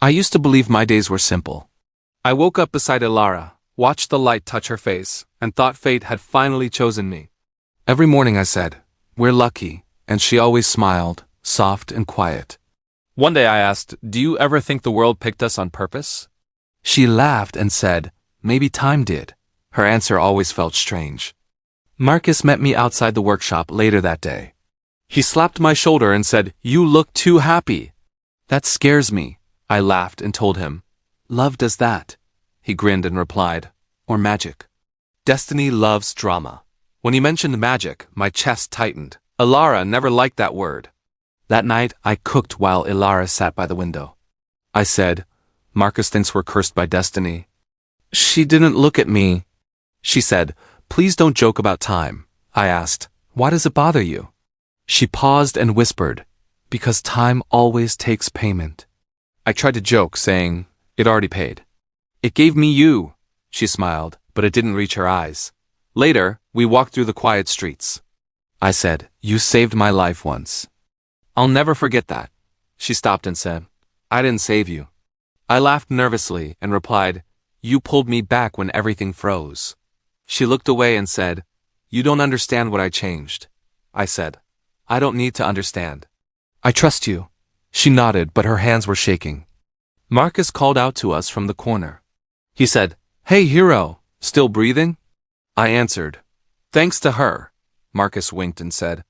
I used to believe my days were simple. I woke up beside Ilara, watched the light touch her face, and thought fate had finally chosen me. Every morning I said, "We're lucky," and she always smiled, soft and quiet. One day I asked, "Do you ever think the world picked us on purpose?" She laughed and said, "Maybe time did." Her answer always felt strange. Marcus met me outside the workshop later that day. He slapped my shoulder and said, "You look too happy." "That scares me," I laughed and told him. "Love does that." He grinned and replied, "Or magic." Destiny loves drama. When he mentioned magic, my chest tightened. Ilara never liked that word. That night, I cooked while Ilara sat by the window. I said, "Marcus thinks we're cursed by destiny." She didn't look at me. She said, "Please don't joke about time." I asked, "Why does it bother you?" She paused and whispered, "Because time always takes payment." I tried to joke, saying, "It already paid." "It gave me you," she smiled, but it didn't reach her eyes. Later, we walked through the quiet streets. I said, "You saved my life once." "I'll never forget that." She stopped and said, "I didn't save you." I laughed nervously and replied, "You pulled me back when everything froze." She looked away and said, "You don't understand what I changed." I said, "I don't need to understand." "I trust you." She nodded, but her hands were shaking. Marcus called out to us from the corner. He said, "Hey, hero, still breathing?" I answered, "Thanks to her." Marcus winked and said,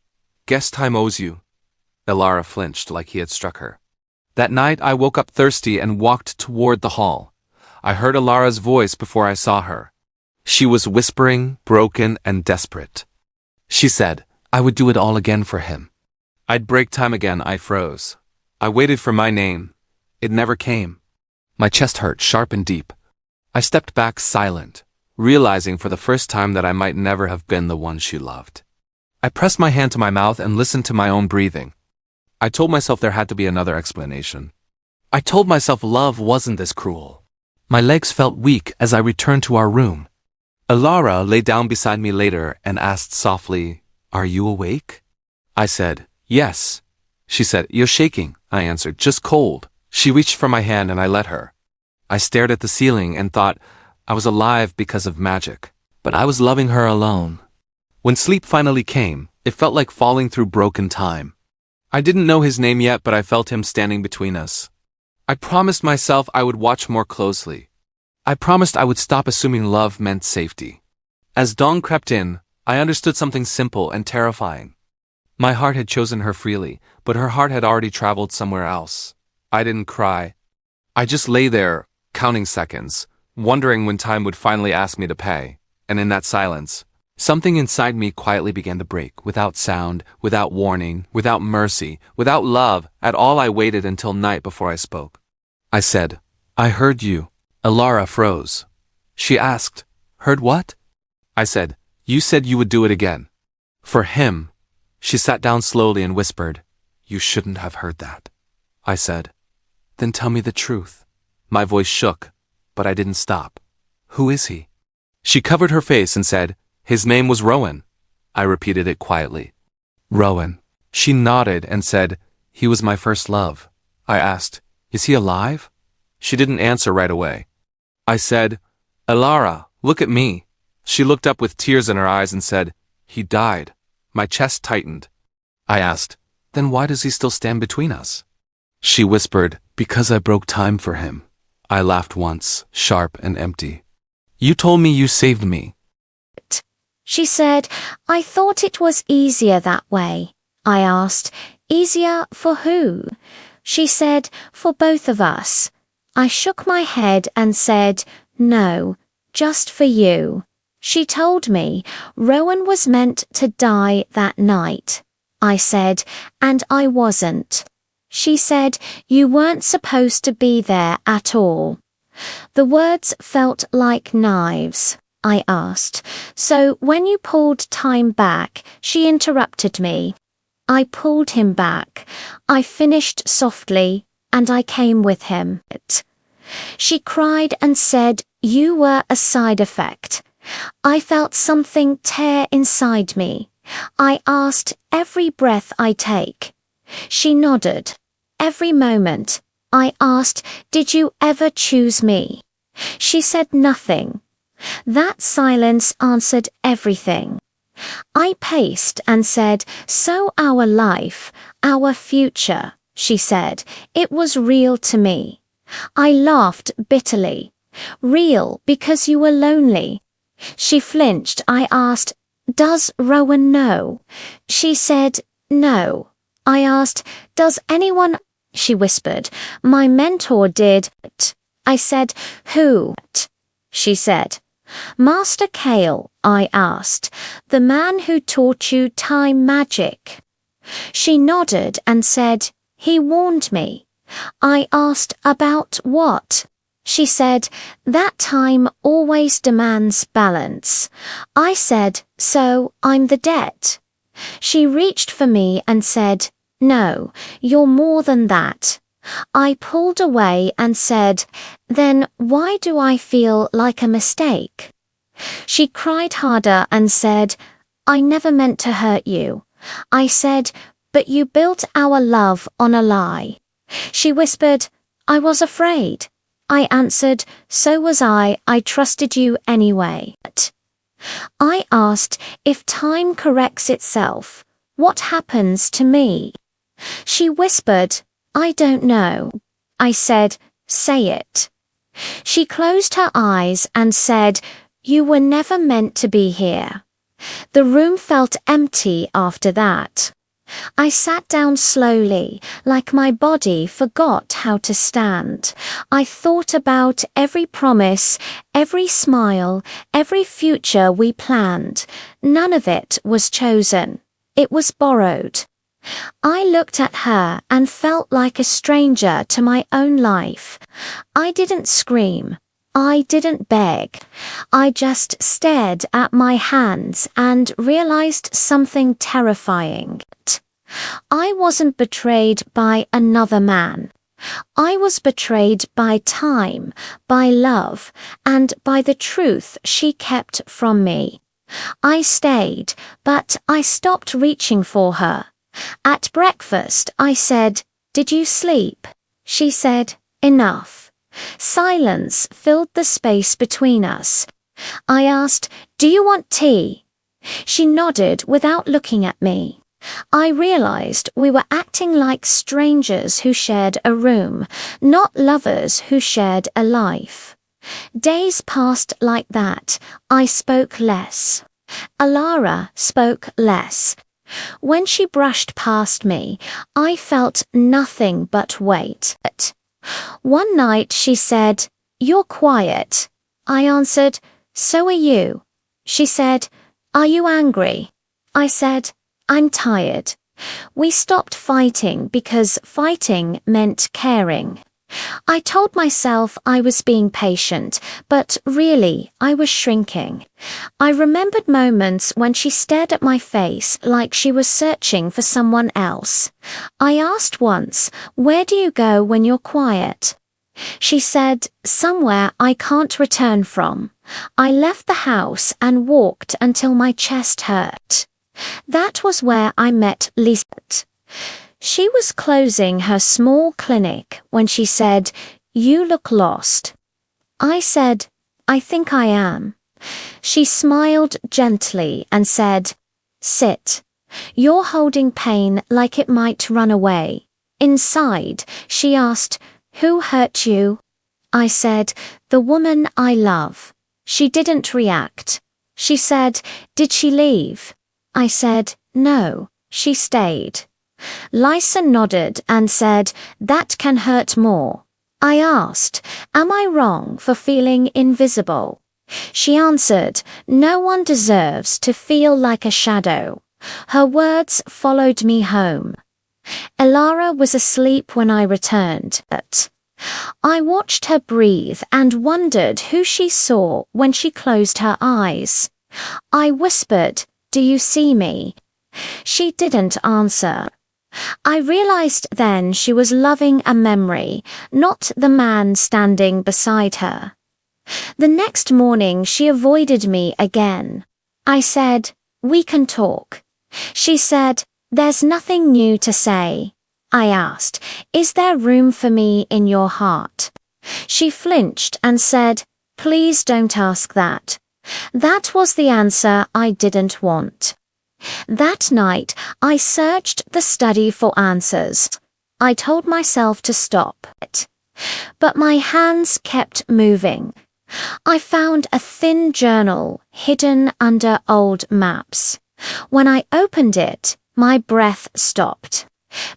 "Guess time owes you." Ilara flinched like he had struck her. That night I woke up thirsty and walked toward the hall. I heard Ilara's voice before I saw her. She was whispering, broken and desperate. She said, I would do it all again for him. I'd break time again. I froze. I waited for my name. It never came. My chest hurt sharp and deep. I stepped back silent, realizing for the first time that I might never have been the one she loved. I pressed my hand to my mouth and listened to my own breathing. I told myself there had to be another explanation. I told myself love wasn't this cruel. My legs felt weak as I returned to our room. Ilara lay down beside me later and asked softly, "Are you awake?" I said, "Yes." She said, "You're shaking." I answered, "Just cold." She reached for my hand and I let her. I stared at the ceiling and thought I was alive because of magic, but I was loving her alone. When sleep finally came, it felt like falling through broken time. I didn't know his name yet, but I felt him standing between us. I promised myself I would watch more closely. I promised I would stop assuming love meant safety. As dawn crept in, I understood something simple and terrifying. My heart had chosen her freely, but her heart had already traveled somewhere else. I didn't cry. I just lay there, counting seconds, wondering when time would finally ask me to pay. And in that silence, something inside me quietly began to break, without sound, without warning, without mercy, without love. At all I waited until night before I spoke. I said, "I heard you." Ilara froze. She asked, "Heard what?" I said, "You said you would do it again." For him. She sat down slowly and whispered, "You shouldn't have heard that." I said, "Then tell me the truth." My voice shook, but I didn't stop. "Who is he?" She covered her face and said, "His name was Rowan." I repeated it quietly. "Rowan." She nodded and said, "He was my first love." I asked, "Is he alive?" She didn't answer right away. I said, "Ilara, look at me." She looked up with tears in her eyes and said, "He died." My chest tightened. I asked, "Then why does he still stand between us?" She whispered, "Because I broke time for him." I laughed once, sharp and empty. "You told me you saved me." She said, "I thought it was easier that way." I asked, "Easier for who?" She said, "For both of us." I shook my head and said, "No, just for you." She told me Rowan was meant to die that night. I said, "And I wasn't." She said, "You weren't supposed to be there at all." The words felt like knives. I asked, "So when you pulled time back," she interrupted me. I pulled him back. I finished softly, and I came with him. She cried and said, "You were a side effect." I felt something tear inside me. I asked, "Every breath I take?" She nodded. "Every moment." I asked, "Did you ever choose me?" She said nothing. That silence answered everything. I paced and said, "So our life, our future," she said. It was real to me. I laughed bitterly. "Real because you were lonely." She flinched. I asked, "Does Rowan know?" She said, "No." I asked, "Does anyone?" She whispered, "My mentor did." I said, "Who?" She said, "Master Kale," I asked, "the man who taught you time magic." She nodded and said, "He warned me." I asked, "About what?" She said, "That time always demands balance." I said, "So I'm the debt?" She reached for me and said, "No, you're more than that." I pulled away and said, "Then why do I feel like a mistake?" She cried harder and said, "I never meant to hurt you." I said, "But you built our love on a lie." She whispered, "I was afraid." I answered, "So was I trusted you anyway." I asked, "If time corrects itself, what happens to me?" She whispered, "I don't know." I said, "Say it." She closed her eyes and said, "You were never meant to be here." The room felt empty after that. I sat down slowly, like my body forgot how to stand. I thought about every promise, every smile, every future we planned. None of it was chosen. It was borrowed. I looked at her and felt like a stranger to my own life. I didn't scream. I didn't beg. I just stared at my hands and realized something terrifying. I wasn't betrayed by another man. I was betrayed by time, by love, and by the truth she kept from me. I stayed, but I stopped reaching for her. At breakfast, I said, "Did you sleep?" She said, "Enough." Silence filled the space between us. I asked, "Do you want tea?" She nodded without looking at me. I realized we were acting like strangers who shared a room, not lovers who shared a life. Days passed like that. I spoke less. Alara spoke less. When she brushed past me, I felt nothing but weight. One night she said, "You're quiet." I answered, "So are you." She said, "Are you angry?" I said, "I'm tired." We stopped fighting because fighting meant caring. I told myself I was being patient, but really I was shrinking. I remembered moments when she stared at my face like she was searching for someone else. I asked once, "Where do you go when you're quiet?" She said, "Somewhere I can't return from." I left the house and walked until my chest hurt. That was where I met Lisbeth. She was closing her small clinic when she said, "You look lost." I said, "I think I am." She smiled gently and said, "Sit. You're holding pain like it might run away." Inside, she asked, "Who hurt you?" I said, "The woman I love." She didn't react. She said, "Did she leave?" I said, "No, she stayed." Lysa nodded and said, "That can hurt more." I asked, "Am I wrong for feeling invisible?" She answered, "No one deserves to feel like a shadow." Her words followed me home. Elara was asleep when I returned. I watched her breathe and wondered who she saw when she closed her eyes. I whispered, "Do you see me?" She didn't answer. I realized then she was loving a memory, not the man standing beside her. The next morning she avoided me again. I said, "We can talk." She said, "There's nothing new to say." I asked. Is there room for me in your heart? She flinched and said, Please don't ask that. That was the answer I didn't want. That night, I searched the study for answers. I told myself to stop it. But my hands kept moving. I found a thin journal hidden under old maps. When I opened it, my breath stopped.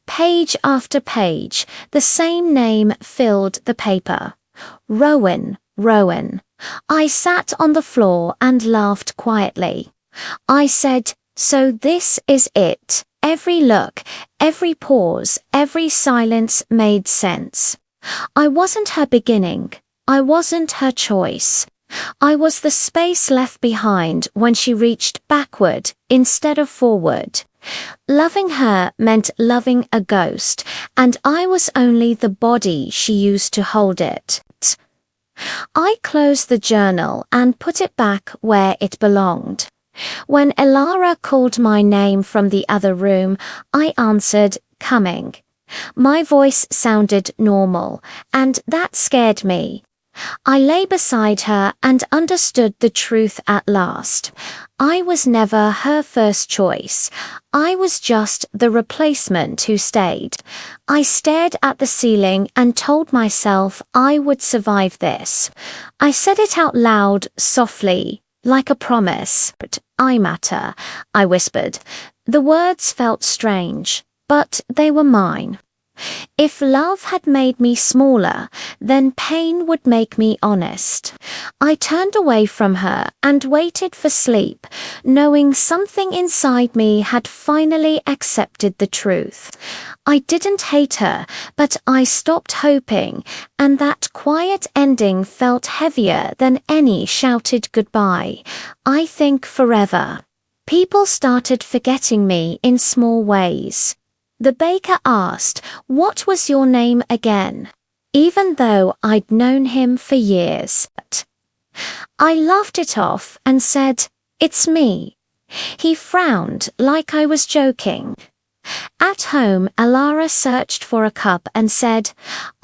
Page after page, the same name filled the paper. Rowan, Rowan. I sat on the floor and laughed quietly. I said, So this is it. Every look, every pause, every silence made sense. I wasn't her beginning. I wasn't her choice. I was the space left behind when she reached backward instead of forward. Loving her meant loving a ghost, and I was only the body she used to hold it. I closed the journal and put it back where it belonged. When Elara called my name from the other room, I answered, Coming. My voice sounded normal, and that scared me. I lay beside her and understood the truth at last. I was never her first choice. I was just the replacement who stayed. I stared at the ceiling and told myself I would survive this. I said it out loud, softly, like a promise. But I matter, I whispered. The words felt strange, but they were mine. If love had made me smaller, then pain would make me honest. I turned away from her and waited for sleep, knowing something inside me had finally accepted the truth. I didn't hate her, but I stopped hoping, and that quiet ending felt heavier than any shouted goodbye. I think forever. People started forgetting me in small ways. The baker asked, What was your name again? Even though I'd known him for years. I laughed it off and said, It's me. He frowned like I was joking. At home, Elara searched for a cup and said,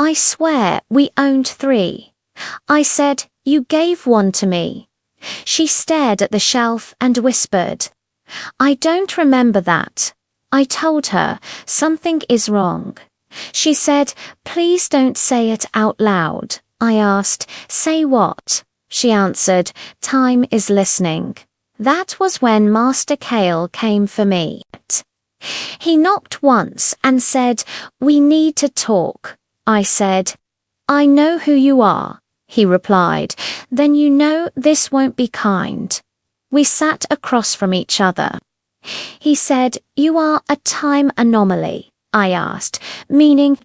I swear we owned 3. I said, You gave one to me. She stared at the shelf and whispered, I don't remember that. I told her, Something is wrong. She said, Please don't say it out loud. I asked, Say what? She answered, Time is listening. That was when Master Kale came for me. He knocked once and said, We need to talk. I said, I know who you are. He replied, Then you know this won't be kind. We sat across from each other. He said, You are a time anomaly. I asked, meaning?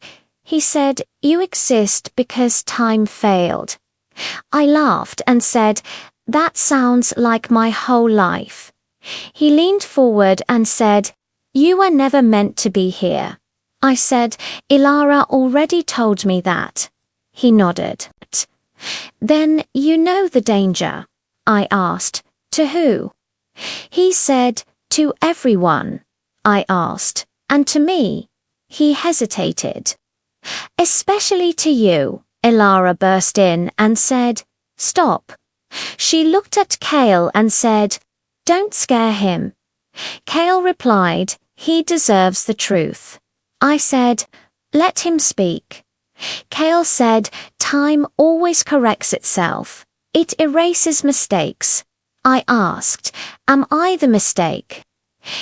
He said, You exist because time failed. I laughed and said, That sounds like my whole life. He leaned forward and said, You were never meant to be here. I said, Elara already told me that. He nodded. Then you know the danger? I asked. To who? He said, To everyone. I asked. And to me? He hesitated. Especially to you, Elara burst in and said, Stop. She looked at Kale and said, Don't scare him. Kale replied, He deserves the truth. I said, Let him speak. Kale said, Time always corrects itself. It erases mistakes. I asked, Am I the mistake?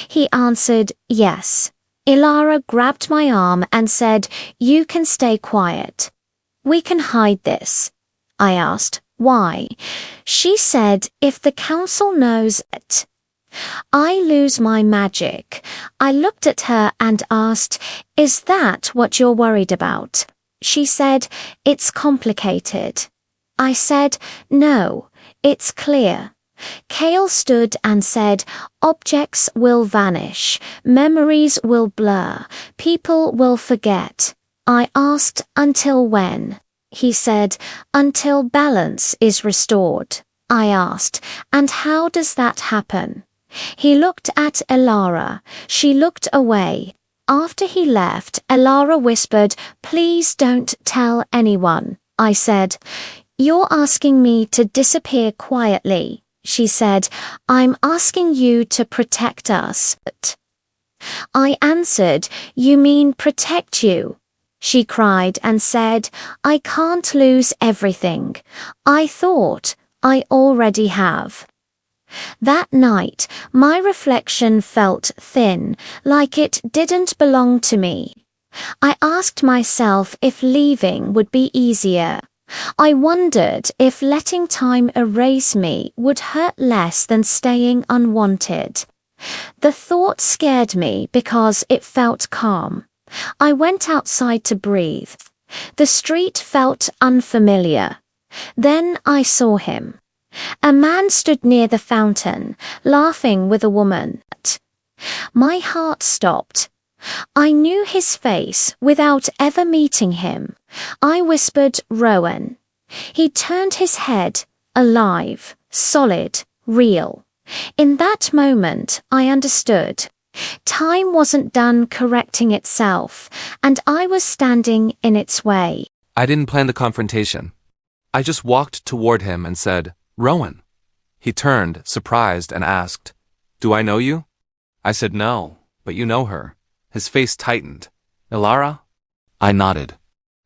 He answered, Yes. Elara grabbed my arm and said, You can stay quiet. We can hide this. I asked, Why? She said, If the council knows it. I lose my magic. I looked at her and asked, Is that what you're worried about? She said, It's complicated. I said, No, it's clear. Kale stood and said, Objects will vanish, memories will blur, people will forget. I asked, Until when? He said, Until balance is restored. I asked, And how does that happen? He looked at Elara. She looked away. After he left, Elara whispered, "Please don't tell anyone." I said, "You're asking me to disappear quietly." She said, "I'm asking you to protect us." I answered, "You mean protect you?" She cried and said, "I can't lose everything. I thought I already have." That night, my reflection felt thin, like it didn't belong to me. I asked myself if leaving would be easier. I wondered if letting time erase me would hurt less than staying unwanted. The thought scared me because it felt calm. I went outside to breathe. The street felt unfamiliar. Then I saw him. A man stood near the fountain, laughing with a woman. My heart stopped. I knew his face without ever meeting him. I whispered, "Rowan." He turned his head, alive, solid, real. In that moment, I understood. Time wasn't done correcting itself, and I was standing in its way. I didn't plan the confrontation. I just walked toward him and said, "Rowan." He turned, surprised, and asked, "Do I know you?" I said, "No, but you know her." His face tightened. "Elara?" I nodded.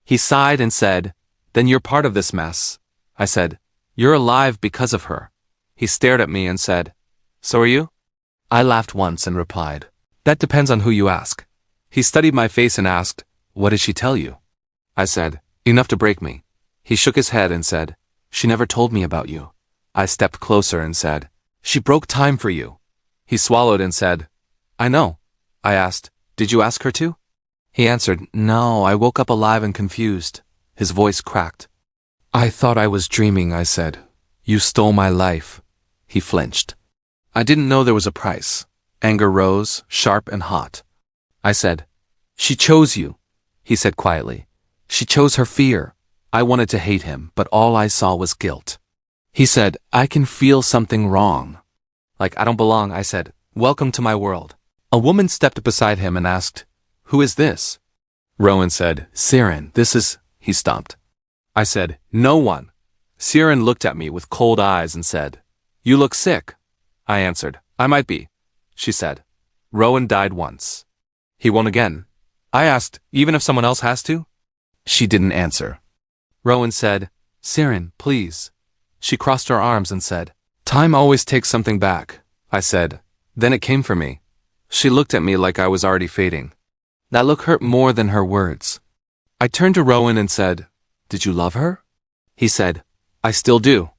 He sighed and said, "Then you're part of this mess." I said, "You're alive because of her." He stared at me and said, "So are you?" I laughed once and replied, "That depends on who you ask." He studied my face and asked, "What did she tell you?" I said, "Enough to break me." He shook his head and said, "She never told me about you." I stepped closer and said, "She broke time for you." He swallowed and said, "I know." I asked, "Did you ask her to?" He answered, "No, I woke up alive and confused." His voice cracked. "I thought I was dreaming," I said. "You stole my life." He flinched. I didn't know there was a price. Anger rose, sharp and hot. I said, "She chose you," he said quietly. "She chose her fear." I wanted to hate him, but all I saw was guilt. He said, "I can feel something wrong." "Like I don't belong," I said. "Welcome to my world." A woman stepped beside him and asked, "Who is this?" Rowan said, "Siren, this is—" He stopped. I said, "No one." Siren looked at me with cold eyes and said, "You look sick." I answered, "I might be." She said, "Rowan died once. He won't again." I asked, "Even if someone else has to?" She didn't answer. Rowan said, "Siren, please." She crossed her arms and said, "Time always takes something back." I said, "Then it came for me." She looked at me like I was already fading. That look hurt more than her words. I turned to Rowan and said, "Did you love her?" He said, "I still do."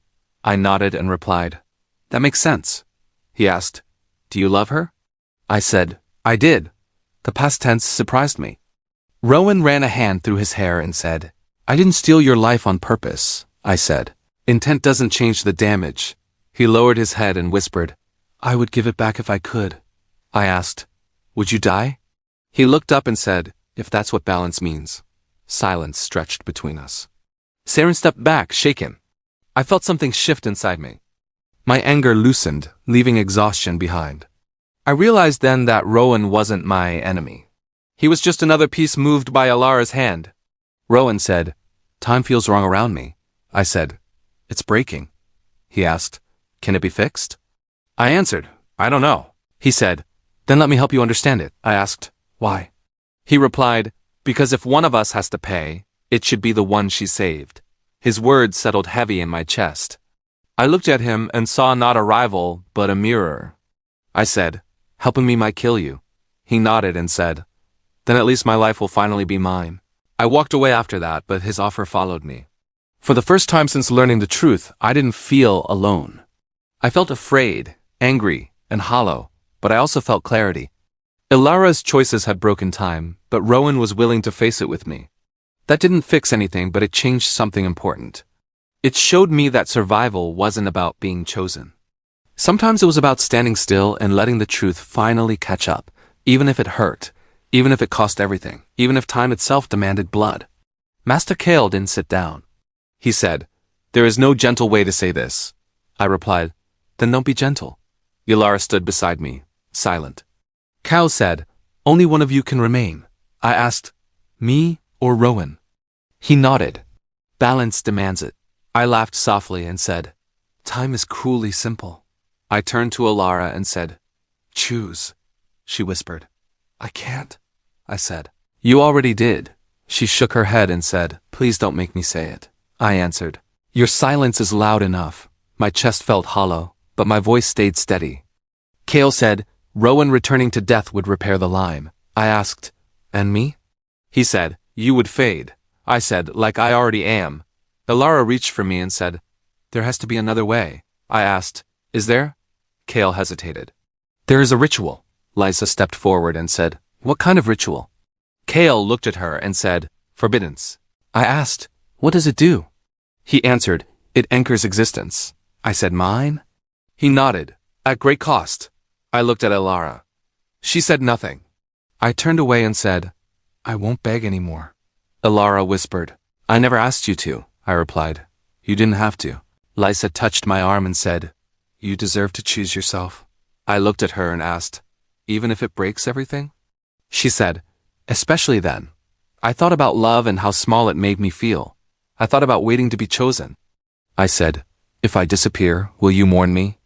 I nodded and replied, "That makes sense." He asked, "Do you love her?" I said, "I did." The past tense surprised me. Rowan ran a hand through his hair and said, "I didn't steal your life on purpose," I said. "Intent doesn't change the damage." He lowered his head and whispered, "I would give it back if I could." I asked, "Would you die?" He looked up and said, "If that's what balance means." Silence stretched between us. Siren stepped back, shaken. I felt something shift inside me. My anger loosened, leaving exhaustion behind. I realized then that Rowan wasn't my enemy. He was just another piece moved by Elara's hand. Rowan said, "Time feels wrong around me." I said, "It's breaking." He asked, "Can it be fixed?" I answered, "I don't know." He said, "Then let me help you understand it." I asked, "Why?" He replied, "Because if one of us has to pay, it should be the one she saved." His words settled heavy in my chest. I looked at him and saw not a rival, but a mirror. I said, "Helping me might kill you." He nodded and said, "Then at least my life will finally be mine." I walked away after that, but his offer followed me. For the first time since learning the truth, I didn't feel alone. I felt afraid, angry, and hollow, but I also felt clarity. Elara's choices had broken time, but Rowan was willing to face it with me. That didn't fix anything, but it changed something important. It showed me that survival wasn't about being chosen. Sometimes it was about standing still and letting the truth finally catch up, even if it hurt, even if it cost everything, even if time itself demanded blood. Master Kale didn't sit down. He said, "There is no gentle way to say this." I replied, "Then don't be gentle." Elara stood beside me, silent. Cal said, Only one of you can remain. I asked, me or Rowan? He nodded. Balance demands it. I laughed softly and said, time is cruelly simple. I turned to Alara and said, choose. She whispered. I can't, I said. You already did. She shook her head and said, please don't make me say it. I answered, your silence is loud enough. My chest felt hollow, but my voice stayed steady. Kale said, Rowan returning to death would repair the line. I asked, and me? He said, you would fade. I said, like I already am. Alara reached for me and said, there has to be another way. I asked, is there? Kale hesitated. There is a ritual. Lysa stepped forward and said, what kind of ritual? Kale looked at her and said, forbiddance. I asked, what does it do? He answered, it anchors existence. I said, mine? He nodded, at great cost. I looked at Alara. She said nothing. I turned away and said, I won't beg anymore. Alara whispered, I never asked you to, I replied. You didn't have to. Lysa touched my arm and said, you deserve to choose yourself. I looked at her and asked, even if it breaks everything? She said, especially then. I thought about love and how small it made me feel. I thought about waiting to be chosen. I said, if I disappear, will you mourn me?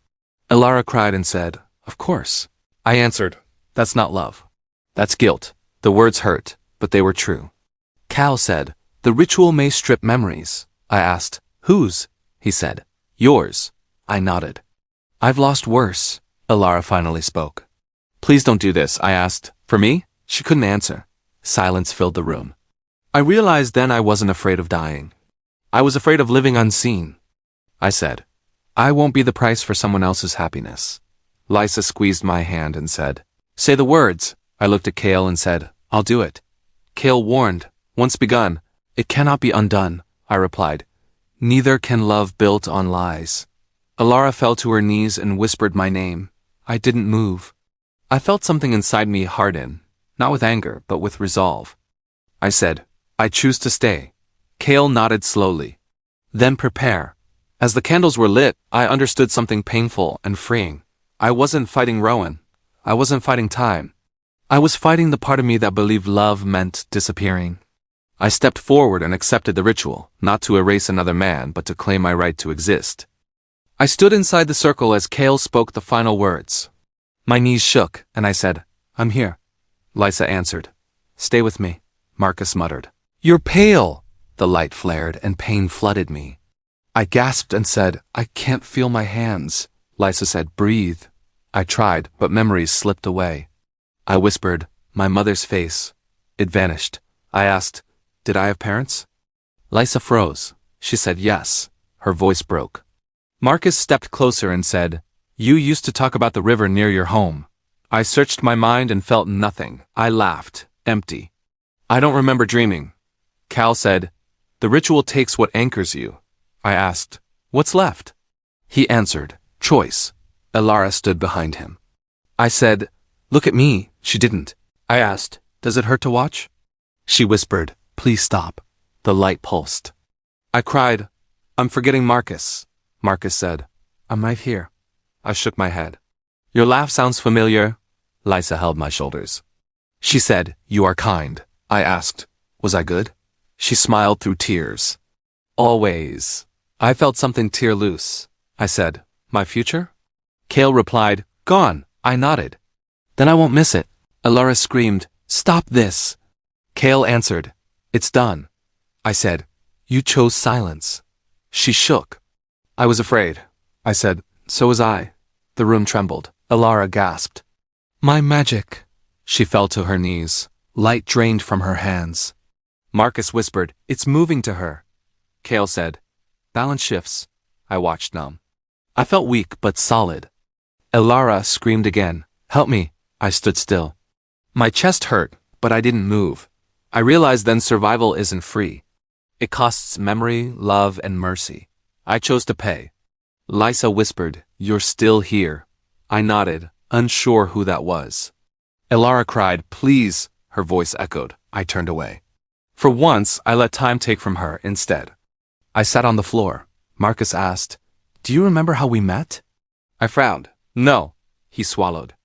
Alara cried and said, of course. I answered, that's not love. That's guilt. The words hurt, but they were true. Cal said, the ritual may strip memories. I asked, whose? He said, yours. I nodded. I've lost worse. Alara finally spoke. Please don't do this, I asked. For me? She couldn't answer. Silence filled the room. I realized then I wasn't afraid of dying. I was afraid of living unseen. I said, I won't be the price for someone else's happiness. Lysa squeezed my hand and said, say the words. I looked at Kale and said, I'll do it. Kale warned, once begun, it cannot be undone. I replied, neither can love built on lies. Alara fell to her knees and whispered my name. I didn't move. I felt something inside me harden, not with anger, but with resolve. I said, I choose to stay. Kale nodded slowly. Then prepare. As the candles were lit, I understood something painful and freeing. I wasn't fighting Rowan. I wasn't fighting time. I was fighting the part of me that believed love meant disappearing. I stepped forward and accepted the ritual, not to erase another man, but to claim my right to exist. I stood inside the circle as Kale spoke the final words. My knees shook, and I said, I'm here. Lysa answered, stay with me. Marcus muttered, you're pale. The light flared and pain flooded me. I gasped and said, I can't feel my hands. Lysa said, breathe. I tried, but memories slipped away. I whispered, my mother's face. It vanished. I asked, did I have parents? Lysa froze. She said yes. Her voice broke. Marcus stepped closer and said, you used to talk about the river near your home. I searched my mind and felt nothing. I laughed, empty. I don't remember dreaming. Cal said, the ritual takes what anchors you. I asked, what's left? He answered, choice. Alara stood behind him. I said, look at me. She didn't. I asked, does it hurt to watch? She whispered, please stop. The light pulsed. I cried, I'm forgetting Marcus. Marcus said, I'm right here. I shook my head. Your laugh sounds familiar. Lysa held my shoulders. She said, you are kind. I asked, was I good? She smiled through tears. Always. I felt something tear loose. I said, my future? Kale replied, gone. I nodded. Then I won't miss it. Alara screamed, stop this. Kale answered, it's done. I said, you chose silence. She shook. I was afraid. I said, so was I. The room trembled. Alara gasped. My magic. She fell to her knees. Light drained from her hands. Marcus whispered, it's moving to her. Kale said, balance shifts. I watched numb. I felt weak but solid. Alara screamed again, help me. I stood still. My chest hurt, but I didn't move. I realized then survival isn't free. It costs memory, love, and mercy. I chose to pay. Lysa whispered, you're still here. I nodded, unsure who that was. Alara cried, please. Her voice echoed. I turned away. For once, I let time take from her instead. I sat on the floor. Marcus asked, do you remember how we met? I frowned. No. He swallowed.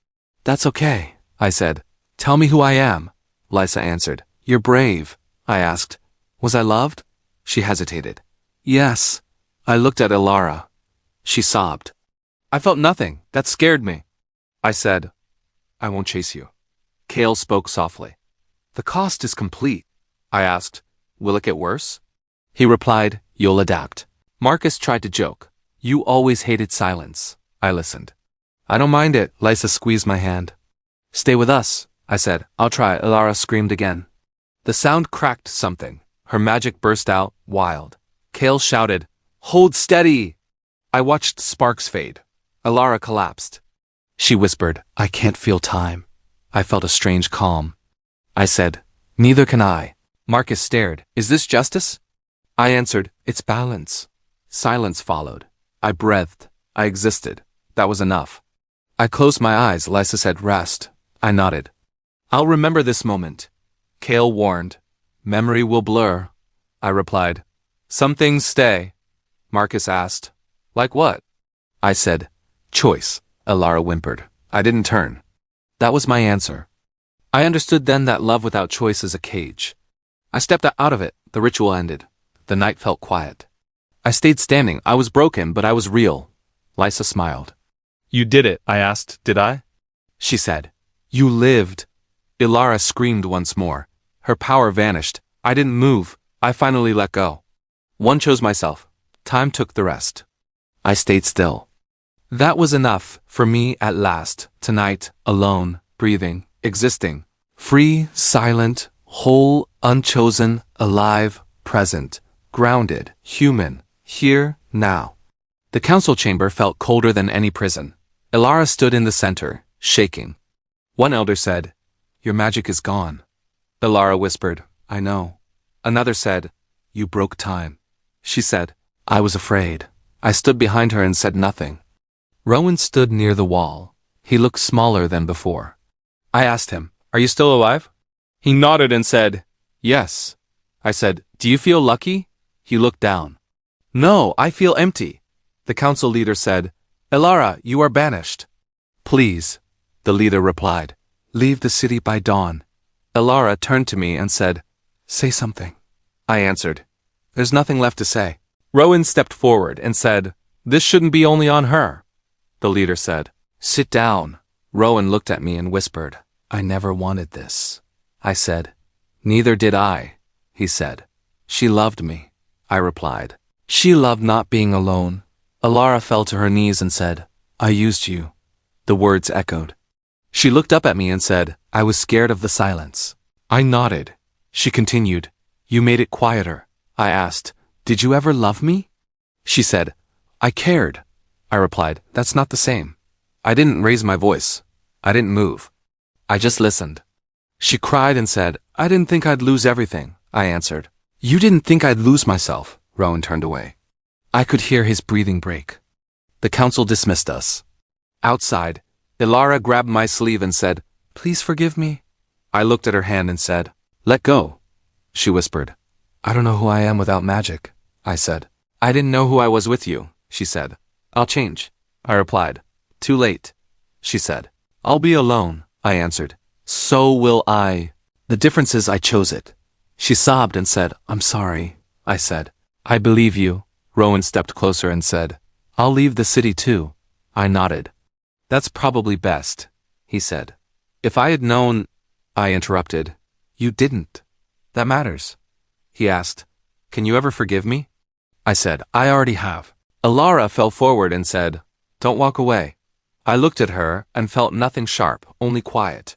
That's okay, I said. Tell me who I am, Lysa answered. You're brave, I asked. Was I loved? She hesitated. Yes. I looked at Ilara. She sobbed. I felt nothing. That scared me. I said, I won't chase you. Kale spoke softly. The cost is complete. I asked, will it get worse? He replied, you'll adapt. Marcus tried to joke. You always hated silence. I listened. I don't mind it, Lysa squeezed my hand. Stay with us, I said. I'll try, Ilara screamed again. The sound cracked something. Her magic burst out, wild. Kale shouted, hold steady! I watched sparks fade. Ilara collapsed. She whispered, I can't feel time. I felt a strange calm. I said, neither can I. Marcus stared. Is this justice? I answered, it's balance. Silence followed. I breathed. I existed. That was enough. I closed my eyes. Lysa said, rest. I nodded. I'll remember this moment. Kale warned. Memory will blur. I replied. Some things stay. Marcus asked. Like what? I said, choice. Ilara whimpered. I didn't turn. That was my answer. I understood then that love without choice is a cage. I stepped out of it. The ritual ended. The night felt quiet. I stayed standing. I was broken, but I was real. Lysa smiled. You did it, I asked. Did I? She said. You lived. Ilara screamed once more. Her power vanished. I didn't move. I finally let go. One chose myself. Time took the rest. I stayed still. That was enough for me at last. Tonight, alone, breathing, existing. Free, silent, whole, unchosen, alive, present, grounded, human, here, now. The council chamber felt colder than any prison. Ilara stood in the center, shaking. One elder said, your magic is gone. Ilara whispered, I know. Another said, you broke time. She said, I was afraid. I stood behind her and said nothing. Rowan stood near the wall. He looked smaller than before. I asked him, are you still alive? He nodded and said, yes. I said, do you feel lucky? He looked down. No, I feel empty. The council leader said, Ilara, you are banished. Please, the leader replied, leave the city by dawn. Ilara turned to me and said, say something. I answered, there's nothing left to say. Rowan stepped forward and said, this shouldn't be only on her. The leader said, sit down. Rowan looked at me and whispered, I never wanted this. I said, neither did I. He said, she loved me. I replied, she loved not being alone. Ilara fell to her knees and said, I used you. The words echoed. She looked up at me and said, I was scared of the silence. I nodded. She continued, you made it quieter. I asked, did you ever love me? She said, I cared. I replied, that's not the same. I didn't raise my voice. I didn't move. I just listened. She cried and said, I didn't think I'd lose everything. I answered, you didn't think I'd lose myself. Rowan turned away. I could hear his breathing break. The council dismissed us. Outside, Ilara grabbed my sleeve and said, please forgive me. I looked at her hand and said, let go. She whispered, I don't know who I am without magic. I said, I didn't know who I was with you. She said, I'll change. I replied, too late. She said, I'll be alone. I answered, so will I. The difference is I chose it. She sobbed and said, I'm sorry. I said, I believe you. Rowan stepped closer and said, I'll leave the city too. I nodded. That's probably best, he said. If I had known, I interrupted. You didn't. That matters. He asked, can you ever forgive me? I said, I already have. Ilara fell forward and said, don't walk away. I looked at her and felt nothing sharp, only quiet.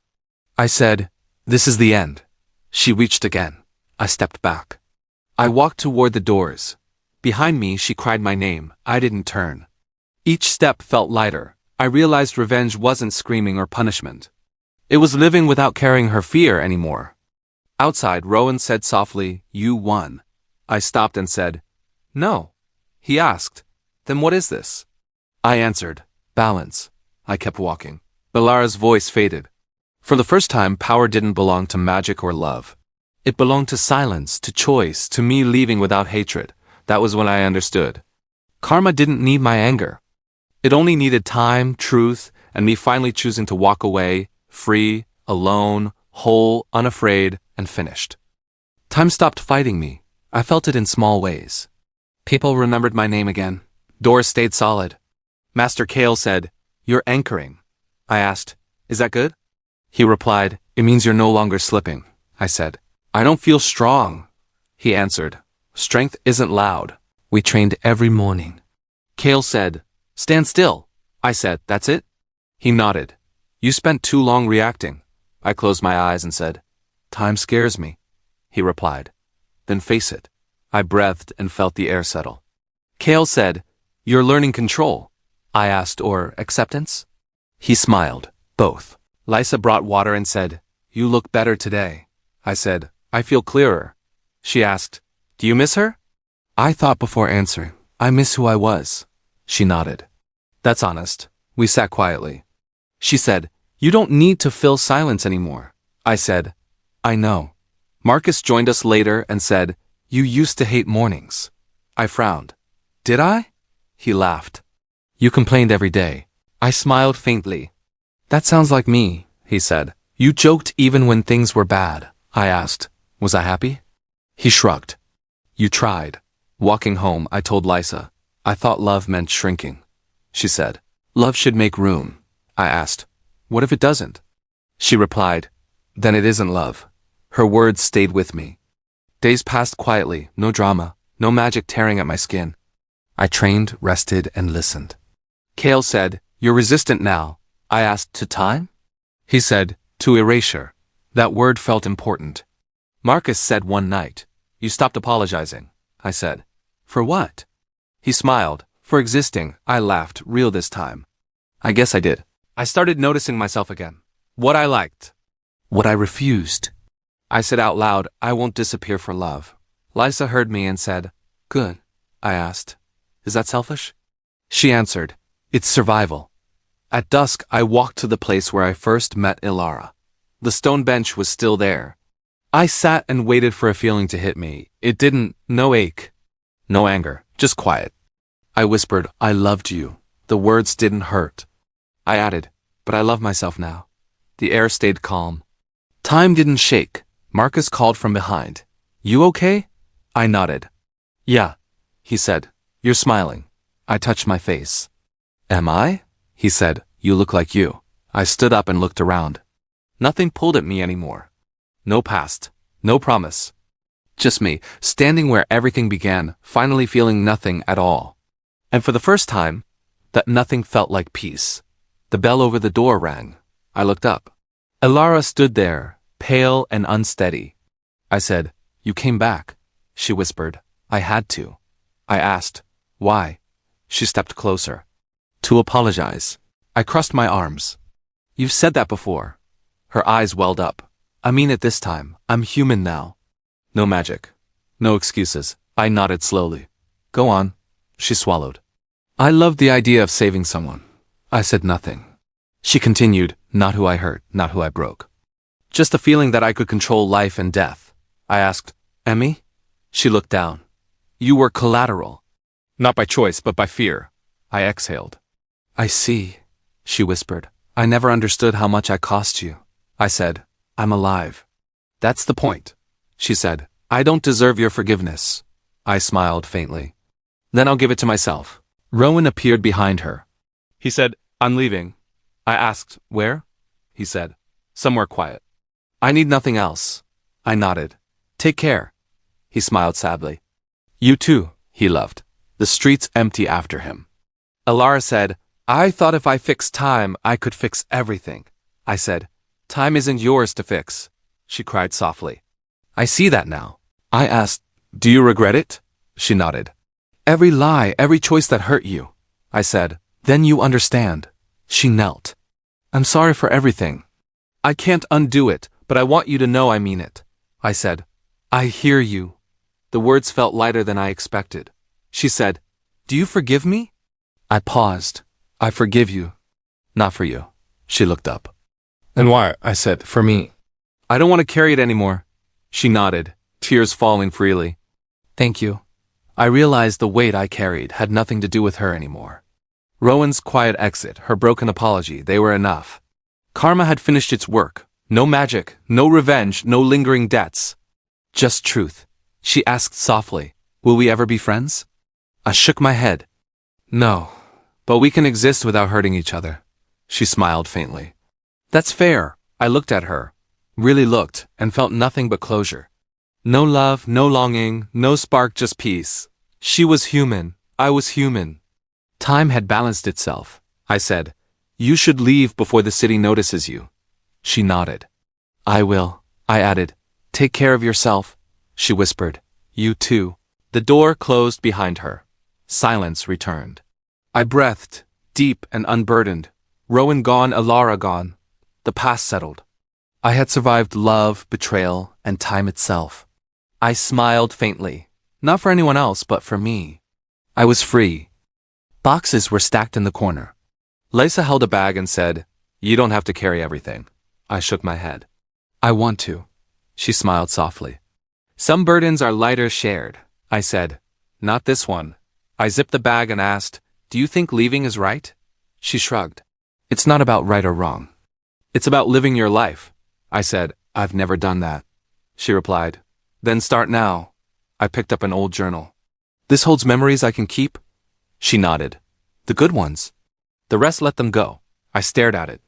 I said, this is the end. She reached again. I stepped back. I walked toward the doors. Behind me, she cried my name. I didn't turn. Each step felt lighter. I realized revenge wasn't screaming or punishment. It was living without carrying her fear anymore. Outside, Rowan said softly, you won. I stopped and said, no. He asked, then what is this? I answered, balance. I kept walking. Ilara's voice faded. For the first time, power didn't belong to magic or love. It belonged to silence, to choice, to me leaving without hatred. That was when I understood. Karma didn't need my anger. It only needed time, truth, and me finally choosing to walk away, free, alone, whole, unafraid, and finished. Time stopped fighting me. I felt it in small ways. People remembered my name again. Doors stayed solid. Master Kale said, "You're anchoring." I asked, "Is that good?" He replied, "It means you're no longer slipping." I said, "I don't feel strong." He answered, "Strength isn't loud. We trained every morning." Kale said, "Stand still." I said, "That's it?" He nodded. "You spent too long reacting." I closed my eyes and said, "Time scares me." He replied, "Then face it." I breathed and felt the air settle. Kale said, "You're learning control." I asked, "Or acceptance?" He smiled, "Both." Lysa brought water and said, "You look better today." I said, "I feel clearer." She asked, "Do you miss her?" I thought before answering. "I miss who I was." She nodded. "That's honest." We sat quietly. She said, "You don't need to fill silence anymore." I said, "I know." Marcus joined us later and said, "You used to hate mornings." I frowned. "Did I?" He laughed. "You complained every day." I smiled faintly. "That sounds like me," he said. "You joked even when things were bad." I asked, "Was I happy?" He shrugged. "You tried." Walking home, I told Lysa, I thought love meant shrinking. She said, "Love should make room." I asked, "What if it doesn't?" She replied, "Then it isn't love." Her words stayed with me. Days passed quietly, no drama, no magic tearing at my skin. I trained, rested, and listened. Kale said, "You're resistant now." I asked, "To time?" He said, "To erasure." That word felt important. Marcus said one night, "You stopped apologizing." I said, "For what?" He smiled. "For existing." I laughed, real this time. I guess I did. I started noticing myself again. What I liked. What I refused. I said out loud, "I won't disappear for love." Lysa heard me and said, "Good." I asked, "Is that selfish?" She answered, "It's survival." At dusk, I walked to the place where I first met Ilara. The stone bench was still there. I sat and waited for a feeling to hit me. It didn't. No ache. No anger. Just quiet. I whispered, "I loved you." The words didn't hurt. I added, "But I love myself now." The air stayed calm. Time didn't shake. Marcus called from behind. "You okay?" I nodded. "Yeah," he said. "You're smiling." I touched my face. "Am I?" He said, "You look like you." I stood up and looked around. Nothing pulled at me anymore. No past. No promise. Just me, standing where everything began, finally feeling nothing at all. And for the first time, that nothing felt like peace. The bell over the door rang. I looked up. Ilara stood there, pale and unsteady. I said, "You came back." She whispered, "I had to." I asked, "Why?" She stepped closer. "To apologize." I crossed my arms. "You've said that before." Her eyes welled up. "I mean it this time. I'm human now." No magic. No excuses. I nodded slowly. "Go on." She swallowed. "I loved the idea of saving someone." I said nothing. She continued, "Not who I hurt, not who I broke. Just the feeling that I could control life and death." I asked, "Emmy?" She looked down. "You were collateral." "Not by choice, but by fear." I exhaled. "I see," she whispered. "I never understood how much I cost you." I said, "I'm alive." "That's the point." She said, "I don't deserve your forgiveness." I smiled faintly. "Then I'll give it to myself." Rowan appeared behind her. He said, "I'm leaving." I asked, "Where?" He said, "Somewhere quiet." "I need nothing else." I nodded. "Take care." He smiled sadly. "You too," he loved. The streets empty after him. Ilara said, "I thought if I fixed time, I could fix everything." I said, "Time isn't yours to fix." She cried softly. "I see that now." I asked, "Do you regret it?" She nodded. "Every lie, every choice that hurt you." I said, "Then you understand." She knelt. "I'm sorry for everything. I can't undo it, but I want you to know I mean it." I said, "I hear you." The words felt lighter than I expected. She said, "Do you forgive me?" I paused. "I forgive you." "Not for you." She looked up. "And why?" I said, "For me." "I don't want to carry it anymore." She nodded, tears falling freely. "Thank you." I realized the weight I carried had nothing to do with her anymore. Rowan's quiet exit, her broken apology, they were enough. Karma had finished its work. No magic, no revenge, no lingering debts. Just truth. She asked softly, will we ever be friends? I shook my head. No, but we can exist without hurting each other. She smiled faintly. That's fair. I looked at her. Really looked, and felt nothing but closure. No love, no longing, no spark, just peace. She was human. I was human. Time had balanced itself. I said, you should leave before the city notices you. She nodded. I will, I added. Take care of yourself. She whispered. You too. The door closed behind her. Silence returned. I breathed, deep and unburdened. Rowan gone, Alara gone. The past settled. I had survived love, betrayal, and time itself. I smiled faintly. Not for anyone else, but for me. I was free. Boxes were stacked in the corner. Lisa held a bag and said, you don't have to carry everything. I shook my head. I want to. She smiled softly. Some burdens are lighter shared, I said. Not this one. I zipped the bag and asked, do you think leaving is right? She shrugged. It's not about right or wrong. It's about living your life. I said, I've never done that. She replied, then start now. I picked up an old journal. This holds memories I can keep? She nodded. The good ones. The rest let them go. I stared at it.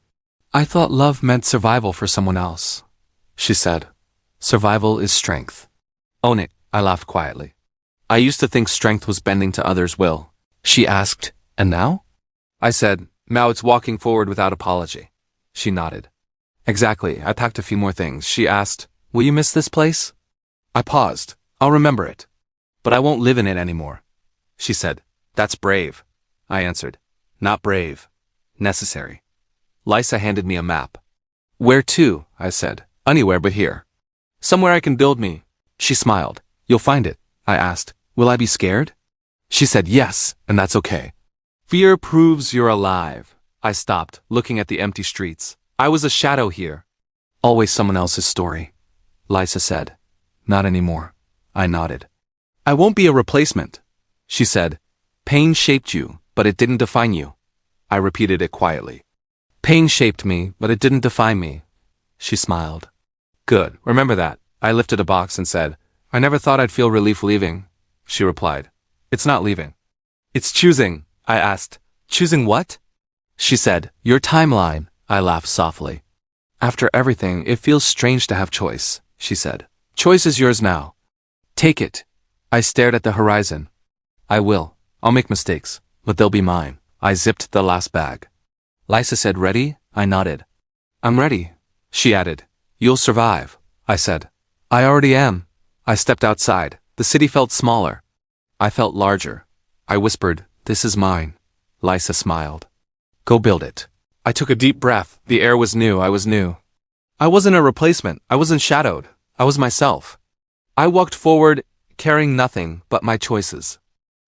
I thought love meant survival for someone else. She said, survival is strength. Own it, I laughed quietly. I used to think strength was bending to others' will. She asked, and now? I said, now it's walking forward without apology. She nodded. Exactly, I packed a few more things. She asked, will you miss this place? I paused. I'll remember it. But I won't live in it anymore. She said, that's brave. I answered, not brave. Necessary. Lisa handed me a map. Where to? I said, anywhere but here. Somewhere I can build me. She smiled. You'll find it. I asked, will I be scared? She said yes, and that's okay. Fear proves you're alive. I stopped, looking at the empty streets. I was a shadow here. Always someone else's story. Lisa said, not anymore. I nodded. I won't be a replacement. She said, pain shaped you, but it didn't define you. I repeated it quietly. Pain shaped me, but it didn't define me. She smiled. Good, remember that. I lifted a box and said, I never thought I'd feel relief leaving. She replied, it's not leaving. It's choosing. I asked, choosing what? She said, your timeline. I laughed softly. After everything, it feels strange to have choice, she said. Choice is yours now. Take it. I stared at the horizon. I will. I'll make mistakes, but they'll be mine. I zipped the last bag. Lisa said, ready? I nodded. I'm ready. She added, you'll survive. I said, I already am. I stepped outside. The city felt smaller. I felt larger. I whispered, this is mine. Lisa smiled. Go build it. I took a deep breath. The air was new. I was new. I wasn't a replacement. I wasn't shadowed. I was myself. I walked forward, carrying nothing but my choices.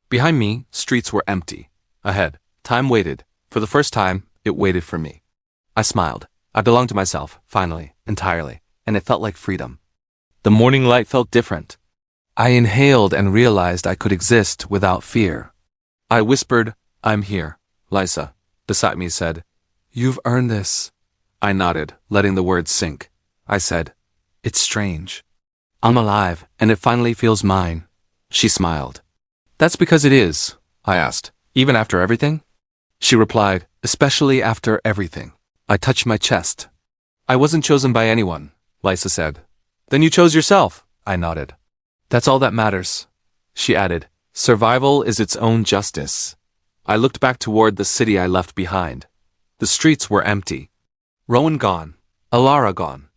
Behind me, streets were empty. Ahead, time waited. For the first time, it waited for me. I smiled. I belonged to myself, finally, entirely, and it felt like freedom. The morning light felt different. I inhaled and realized I could exist without fear. I whispered, I'm here. Lisa, beside me, said, you've earned this. I nodded, letting the words sink. I said, it's strange. I'm alive, and it finally feels mine. She smiled. That's because it is, I asked, even after everything? She replied, especially after everything. I touched my chest. I wasn't chosen by anyone, Lisa said. Then you chose yourself, I nodded. That's all that matters. She added, survival is its own justice. I looked back toward the city I left behind. The streets were empty. Rowan gone. Alara gone.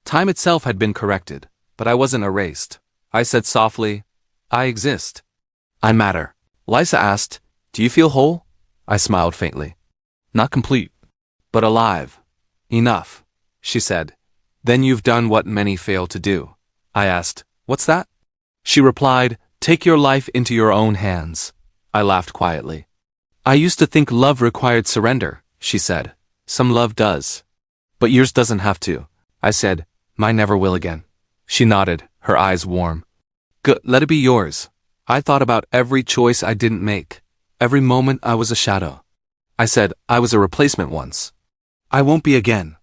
Time itself had been corrected, but I wasn't erased. I said softly, I exist. I matter. Lisa asked, do you feel whole? I smiled faintly. Not complete, but alive. Enough, she said. Then you've done what many fail to do. I asked, what's that? She replied, take your life into your own hands. I laughed quietly. I used to think love required surrender, she said. Some love does. But yours doesn't have to. I said, mine never will again. She nodded, her eyes warm. Good, let it be yours. I thought about every choice I didn't make. Every moment I was a shadow. I said, I was a replacement once. I won't be again.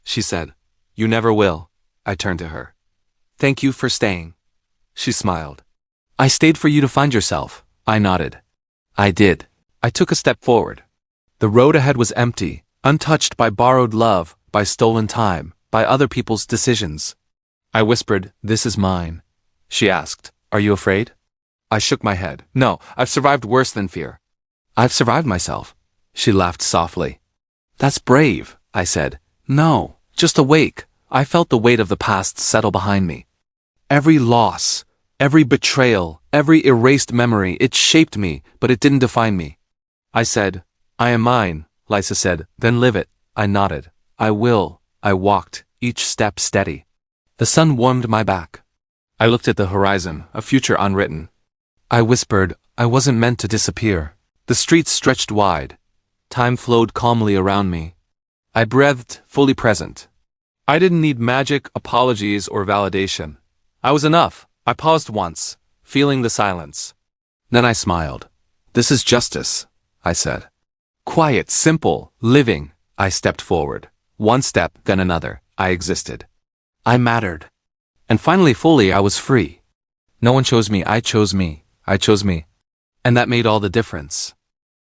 She said, You never will. I turned to her. Thank you for staying. She smiled. I stayed for you to find yourself. I nodded. I did. I took a step forward. The road ahead was empty, untouched by borrowed love, by stolen time, by other people's decisions. I whispered, "This is mine." She asked, "Are you afraid?" I shook my head. "No, I've survived worse than fear." "I've survived myself." She laughed softly. "That's brave," I said. "No, just awake." I felt the weight of the past settle behind me. Every loss, every betrayal, every erased memory, it shaped me, but it didn't define me. I said, "I am mine," Lisa said, "then live it." I nodded. "I will." I walked, each step steady. The sun warmed my back. I looked at the horizon, a future unwritten. I whispered, I wasn't meant to disappear. The streets stretched wide. Time flowed calmly around me. I breathed, fully present. I didn't need magic, apologies, or validation. I was enough. I paused once, feeling the silence. Then I smiled. "This is justice," I said. Quiet, simple, living. I stepped forward. One step, then another. I existed. I mattered. And finally, fully, I was free. No one chose me, I chose me. I chose me. And that made all the difference.